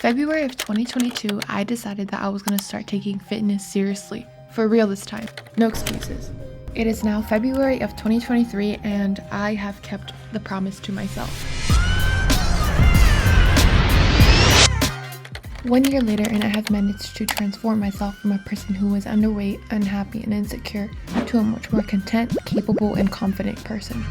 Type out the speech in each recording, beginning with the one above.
February of 2022, I decided that I was going to start taking fitness seriously. For real this time. No excuses. It is now February of 2023 and I have kept the promise to myself. 1 year later and I have managed to transform myself from a person who was underweight, unhappy, and insecure to a much more content, capable, and confident person.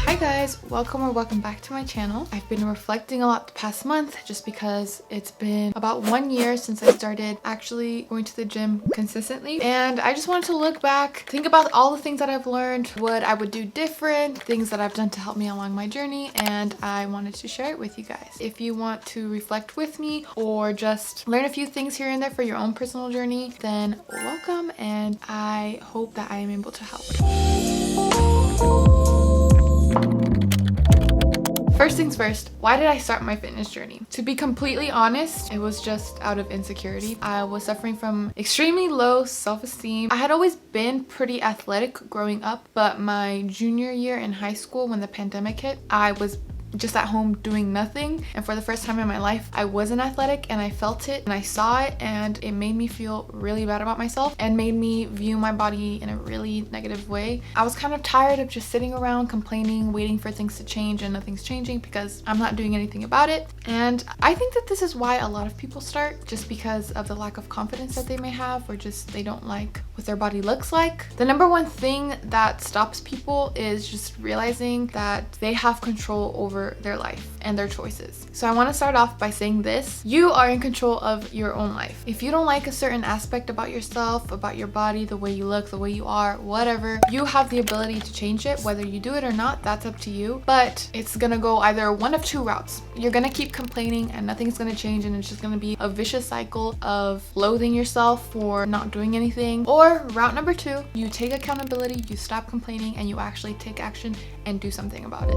Hi guys, welcome back to my channel. I've been reflecting a lot the past month just because it's been about 1 year since I started actually going to the gym consistently, and I just wanted to look back, think about all the things that I've learned, what I would do different, things that I've done to help me along my journey, and I wanted to share it with you guys. If you want to reflect with me or just learn a few things here and there for your own personal journey, then welcome, and I hope that I am able to help. First things first, why did I start my fitness journey? To be completely honest, it was just out of insecurity. I was suffering from extremely low self-esteem. I had always been pretty athletic growing up, but my junior year in high school when the pandemic hit, I was just at home doing nothing, and for the first time in my life I wasn't athletic, and I felt it and I saw it, and it made me feel really bad about myself and made me view my body in a really negative way. I was kind of tired of just sitting around complaining, waiting for things to change, and nothing's changing because I'm not doing anything about it. And I think that this is why a lot of people start, just because of the lack of confidence that they may have, or just they don't like what their body looks like. The number one thing that stops people is just realizing that they have control over their life and their choices. So I want to start off by saying this: you are in control of your own life. If you don't like a certain aspect about yourself, about your body, the way you look, the way you are, whatever, you have the ability to change it. Whether you do it or not, that's up to you, but it's gonna go either one of two routes. You're gonna keep complaining and nothing's gonna change, and it's just gonna be a vicious cycle of loathing yourself for not doing anything. Or route number two, you take accountability, you stop complaining, and you actually take action and do something about it.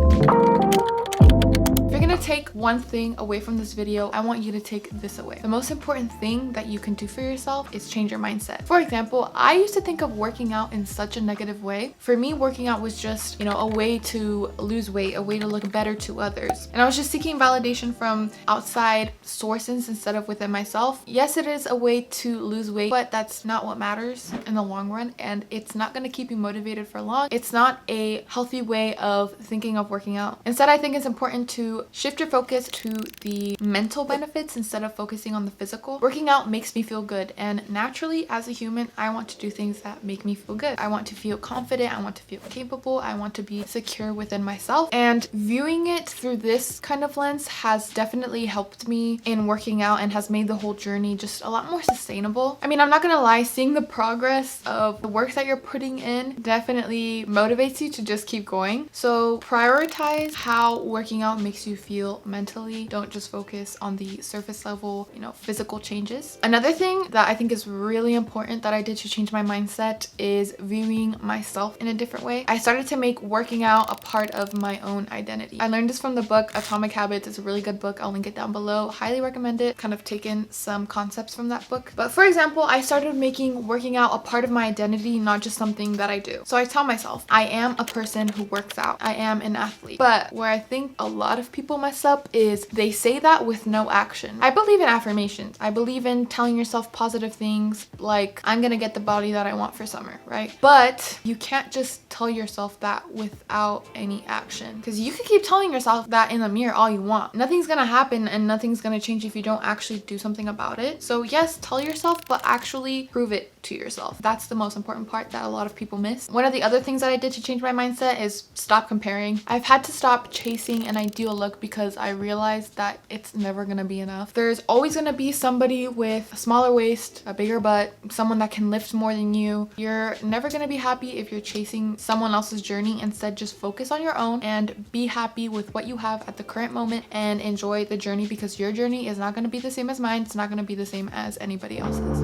If you're gonna take one thing away from this video, I want you to take this away. The most important thing that you can do for yourself is change your mindset. For example, I used to think of working out in such a negative way. For me, working out was just, a way to lose weight, a way to look better to others. And I was just seeking validation from outside sources instead of within myself. Yes, it is a way to lose weight, but that's not what matters in the long run, and it's not gonna keep you motivated for long. It's not a healthy way of thinking of working out. Instead, I think it's important to shift your focus to the mental benefits instead of focusing on the physical. Working out makes me feel good, and naturally as a human, I want to do things that make me feel good. I want to feel confident, I want to feel capable, I want to be secure within myself, and viewing it through this kind of lens has definitely helped me in working out and has made the whole journey just a lot more sustainable. I mean, I'm not gonna lie, seeing the progress of the work that you're putting in definitely motivates you to just keep going. So prioritize how working out makes you feel mentally. Don't just focus on the surface level, physical changes. Another thing that I think is really important that I did to change my mindset is viewing myself in a different way. I started to make working out a part of my own identity. I learned this from the book Atomic Habits. It's a really good book. I'll link it down below. Highly recommend it. Kind of taken some concepts from that book. But for example, I started making working out a part of my identity, not just something that I do. So I tell myself, I am a person who works out. I am an athlete. But where I think a lot of people mess up is they say that with no action. I believe in affirmations. I believe in telling yourself positive things like, I'm gonna get the body that I want for summer, right? But you can't just tell yourself that without any action, because you can keep telling yourself that in the mirror all you want. Nothing's gonna happen and nothing's gonna change if you don't actually do something about it. So yes, tell yourself, but actually prove it to yourself. That's the most important part that a lot of people miss. One of the other things that I did to change my mindset is stop comparing. I've had to stop chasing an ideal look because I realized that it's never gonna be enough. There's always gonna be somebody with a smaller waist, a bigger butt, someone that can lift more than you. You're never gonna be happy if you're chasing someone else's journey. Instead, just focus on your own and be happy with what you have at the current moment and enjoy the journey, because your journey is not gonna be the same as mine. It's not gonna be the same as anybody else's.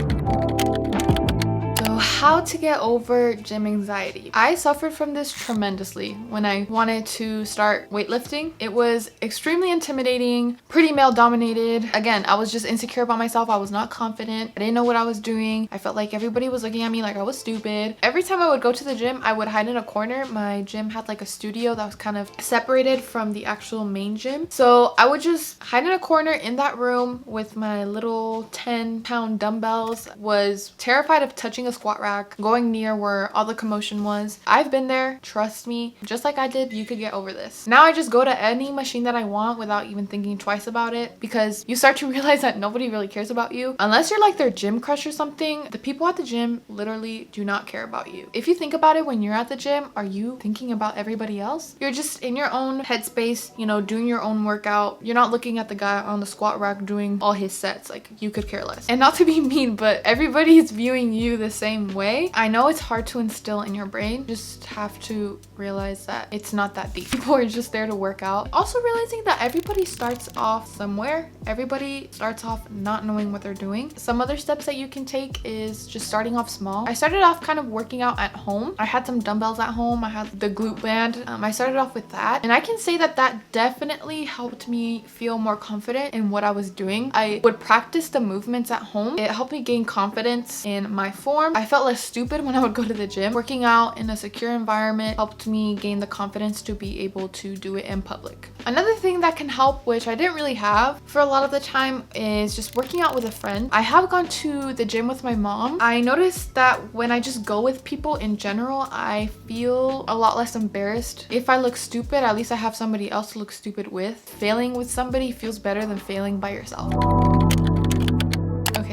So How to get over gym anxiety. I suffered from this tremendously when I wanted to start weightlifting. It was extremely intimidating, pretty male dominated. Again, I was just insecure about myself. I was not confident. I didn't know what I was doing. I felt like everybody was looking at me like I was stupid. Every time I would go to the gym, I would hide in a corner. My gym had like a studio that was kind of separated from the actual main gym. So I would just hide in a corner in that room with my little 10-pound dumbbells. Was terrified of touching a squat rack, going near where all the commotion was. I've been there, trust me. Just like I did, you could get over this. Now I just go to any machine that I want without even thinking twice about it, because you start to realize that nobody really cares about you. Unless you're like their gym crush or something, the people at the gym literally do not care about you. If you think about it, when you're at the gym, are you thinking about everybody else? You're just in your own headspace, you know, doing your own workout. You're not looking at the guy on the squat rack doing all his sets. Like, you could care less. And not to be mean, but everybody's viewing you the same way. I know it's hard to instill in your brain. Just have to realize that it's not that deep. People are just there to work out. Also realizing that everybody starts off somewhere. Everybody starts off not knowing what they're doing. Some other steps that you can take is just starting off small. I started off kind of working out at home. I had some dumbbells at home. I had the glute band. I started off with that. And I can say that that definitely helped me feel more confident in what I was doing. I would practice the movements at home. It helped me gain confidence in my form. I felt less stupid when I would go to the gym. Working out in a secure environment helped me gain the confidence to be able to do it in public. Another thing that can help, which I didn't really have for a lot of the time, is just working out with a friend. I have gone to the gym with my mom. I noticed that when I just go with people in general, I feel a lot less embarrassed. If I look stupid, at least I have somebody else to look stupid with. Failing with somebody feels better than failing by yourself.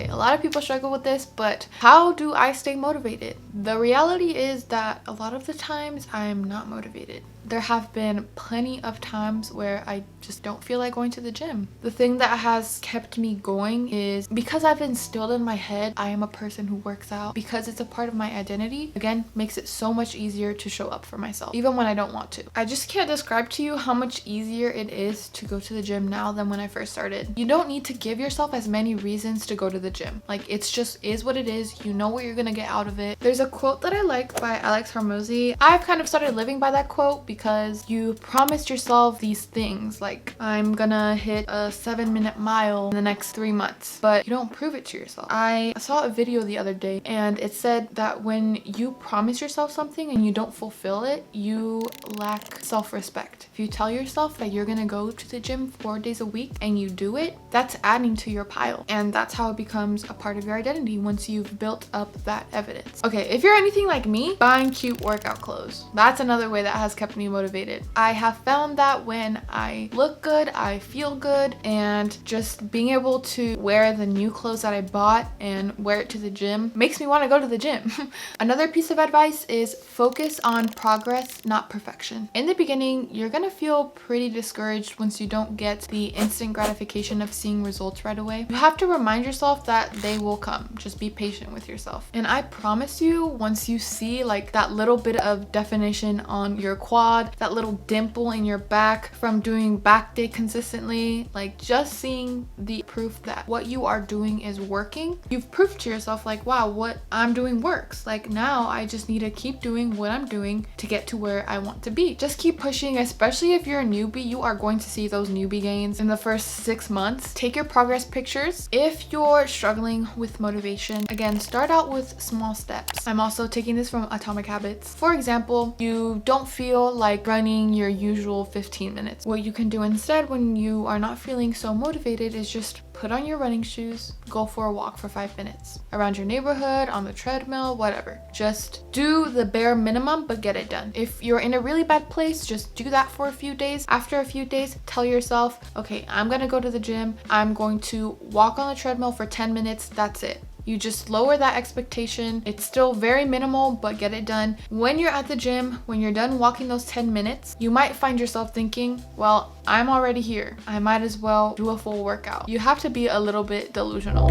A lot of people struggle with this, but how do I stay motivated? The reality is that a lot of the times I'm not motivated. There have been plenty of times where I just don't feel like going to the gym. The thing that has kept me going is because I've instilled in my head I am a person who works out, because it's a part of my identity. Again, makes it so much easier to show up for myself, even when I don't want to. I just can't describe to you how much easier it is to go to the gym now than when I first started. You don't need to give yourself as many reasons to go to the gym. Like, it's just is what it is. You know what you're gonna get out of it. There's a quote that I like by Alex Hormozy. I've kind of started living by that quote because you promised yourself these things like, I'm gonna hit a 7-minute mile in the next 3 months, but you don't prove it to yourself. I saw a video the other day and it said that when you promise yourself something and you don't fulfill it, you lack self-respect. If you tell yourself that you're gonna go to the gym 4 days a week and you do it, that's adding to your pile, and that's how it becomes a part of your identity once you've built up that evidence. Okay, if you're anything like me, buying cute workout clothes. That's another way that has kept me motivated. I have found that when I look good, I feel good, and just being able to wear the new clothes that I bought and wear it to the gym makes me want to go to the gym. Another piece of advice is focus on progress, not perfection. In the beginning, you're gonna feel pretty discouraged once you don't get the instant gratification of seeing results right away. You have to remind yourself that they will come. Just be patient with yourself. And I promise you, once you see like that little bit of definition on your quad, that little dimple in your back from doing back day consistently, like just seeing the proof that what you are doing is working, you've proved to yourself like, wow, what I'm doing works. Like, now I just need to keep doing what I'm doing to get to where I want to be. Just keep pushing, especially if you're a newbie. You are going to see those newbie gains in the first 6 months. Take your progress pictures. If you're struggling with motivation, again, start out with small steps. I'm also taking this from Atomic Habits. For example, you don't feel like running your usual 15 minutes. What you can do instead when you are not feeling so motivated is just put on your running shoes, go for a walk for 5 minutes around your neighborhood, on the treadmill, whatever. Just do the bare minimum, but get it done. If you're in a really bad place, just do that for a few days. After a few days, tell yourself, okay, I'm gonna go to the gym. I'm going to walk on the treadmill for 10 minutes. That's it. You just lower that expectation. It's still very minimal, but get it done. When you're at the gym, when you're done walking those 10 minutes, you might find yourself thinking, well, I'm already here. I might as well do a full workout. You have to be a little bit delusional.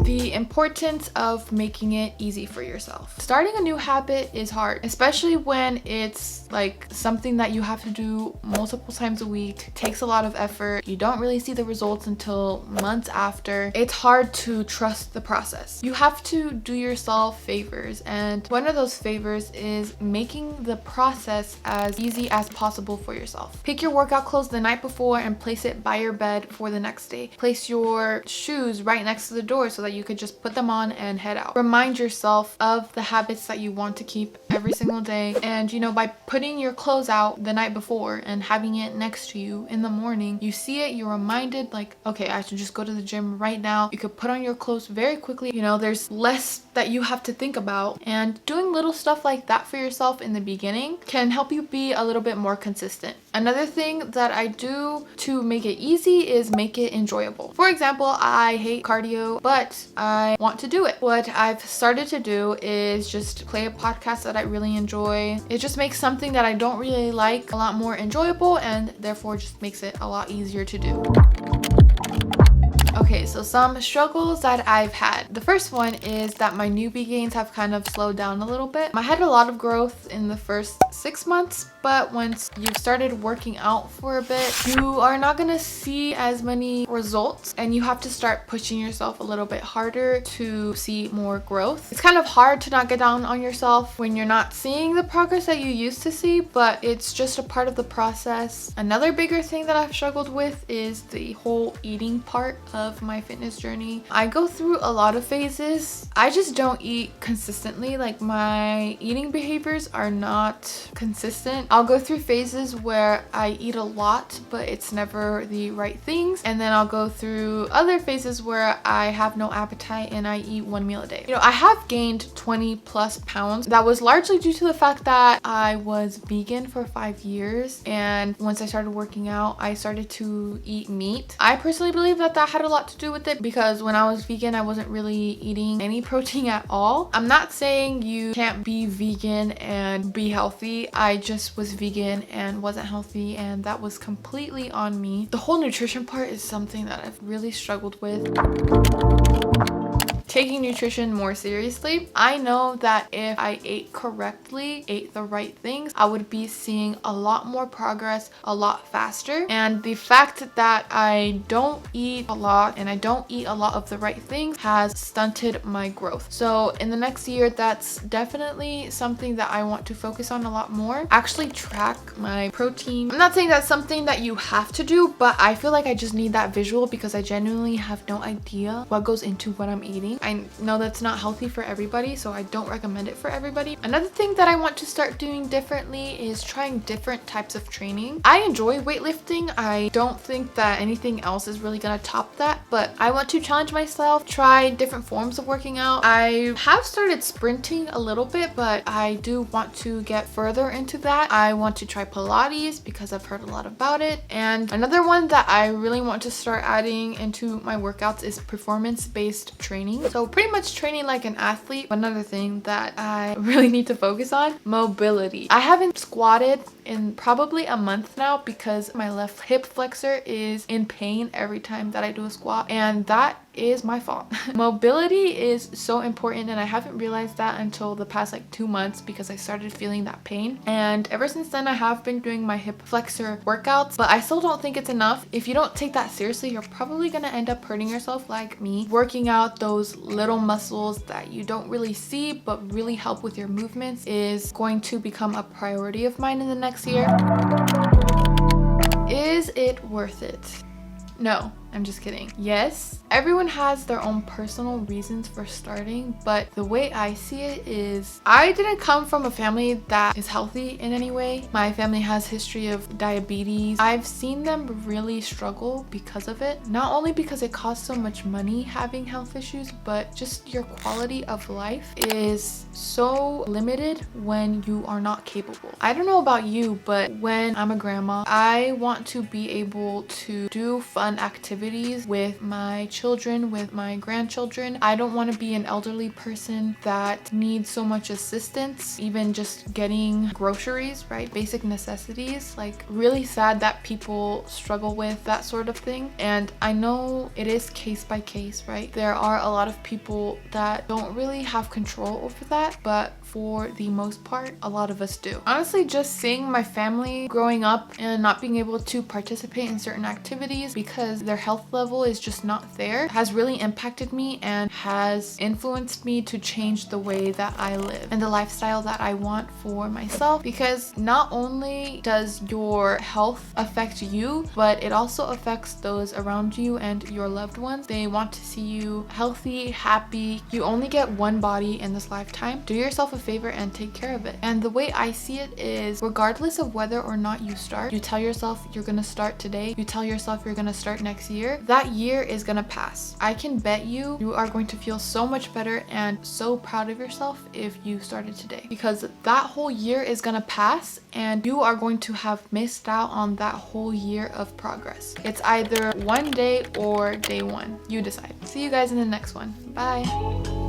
The importance of making it easy for yourself. Starting a new habit is hard, especially when it's like something that you have to do multiple times a week, takes a lot of effort. You don't really see the results until months after. It's hard to trust the process. You have to do yourself favors, and one of those favors is making the process as easy as possible for yourself. Pick your workout clothes the night before and place it by your bed for the next day. Place your shoes right next to the door so that you could just put them on and head out. Remind yourself of the habits that you want to keep every single day, and by putting your clothes out the night before and having it next to you in the morning, you see it, you're reminded like, okay, I should just go to the gym right now. You could put on your clothes very quickly. There's less that you have to think about, and doing little stuff like that for yourself in the beginning can help you be a little bit more consistent. Another thing that I do to make it easy is make it enjoyable. For example, I hate cardio, but I want to do it. What I've started to do is just play a podcast that I really enjoy. It just makes something that I don't really like a lot more enjoyable, and therefore just makes it a lot easier to do. Okay, so some struggles that I've had. The first one is that my newbie gains have kind of slowed down a little bit. I had a lot of growth in the first 6 months, but once you've started working out for a bit, you are not gonna see as many results, and you have to start pushing yourself a little bit harder to see more growth. It's kind of hard to not get down on yourself when you're not seeing the progress that you used to see, but it's just a part of the process. Another bigger thing that I've struggled with is the whole eating part of my fitness journey. I go through a lot of phases. I just don't eat consistently. Like, my eating behaviors are not consistent. I'll go through phases where I eat a lot, but it's never the right things. And then I'll go through other phases where I have no appetite and I eat one meal a day. I have gained 20 plus pounds. That was largely due to the fact that I was vegan for 5 years. And once I started working out, I started to eat meat. I personally believe that that had a lot to do with it, because when I was vegan, I wasn't really eating any protein at all. I'm not saying you can't be vegan and be healthy. I just was vegan and wasn't healthy, and that was completely on me. The whole nutrition part is something that I've really struggled with. Taking nutrition more seriously. I know that if I ate correctly, ate the right things, I would be seeing a lot more progress a lot faster. And the fact that I don't eat a lot and I don't eat a lot of the right things has stunted my growth. So in the next year, that's definitely something that I want to focus on a lot more. Actually track my protein. I'm not saying that's something that you have to do, but I feel like I just need that visual, because I genuinely have no idea what goes into what I'm eating. I know that's not healthy for everybody, so I don't recommend it for everybody. Another thing that I want to start doing differently is trying different types of training. I enjoy weightlifting. I don't think that anything else is really gonna top that, but I want to challenge myself, try different forms of working out. I have started sprinting a little bit, but I do want to get further into that. I want to try Pilates because I've heard a lot about it. And another one that I really want to start adding into my workouts is performance-based training. So pretty much training like an athlete. Another thing that I really need to focus on, mobility. I haven't squatted in probably a month now because my left hip flexor is in pain every time that I do a squat, and that is my fault. Mobility is so important, and I haven't realized that until the past like 2 months, because I started feeling that pain. And ever since then, I have been doing my hip flexor workouts, but I still don't think it's enough. If you don't take that seriously, you're probably gonna end up hurting yourself like me. Working out those little muscles that you don't really see but really help with your movements is going to become a priority of mine in the next year. Is it worth it? No, I'm just kidding. Yes, everyone has their own personal reasons for starting, but the way I see it is I didn't come from a family that is healthy in any way. My family has history of diabetes. I've seen them really struggle because of it. Not only because it costs so much money having health issues, but just your quality of life is so limited when you are not capable. I don't know about you, but when I'm a grandma, I want to be able to do fun activities activities with my children, with my grandchildren. I don't want to be an elderly person that needs so much assistance, even just getting groceries, right? Basic necessities. Like, really sad that people struggle with that sort of thing. And I know it is case by case, right? There are a lot of people that don't really have control over that, but for the most part, a lot of us do. Honestly, just seeing my family growing up and not being able to participate in certain activities because their health level is just not there has really impacted me and has influenced me to change the way that I live and the lifestyle that I want for myself, because not only does your health affect you, but it also affects those around you and your loved ones. They want to see you healthy, happy. You only get one body in this lifetime. Do yourself a favor and take care of it. And the way I see it is, regardless of whether or not you start, you tell yourself you're gonna start today, you tell yourself you're gonna start next year, that year is gonna pass. I can bet you are going to feel so much better and so proud of yourself if you started today, because that whole year is gonna pass and you are going to have missed out on that whole year of progress. It's either one day or day one. You decide. See you guys in the next one. Bye.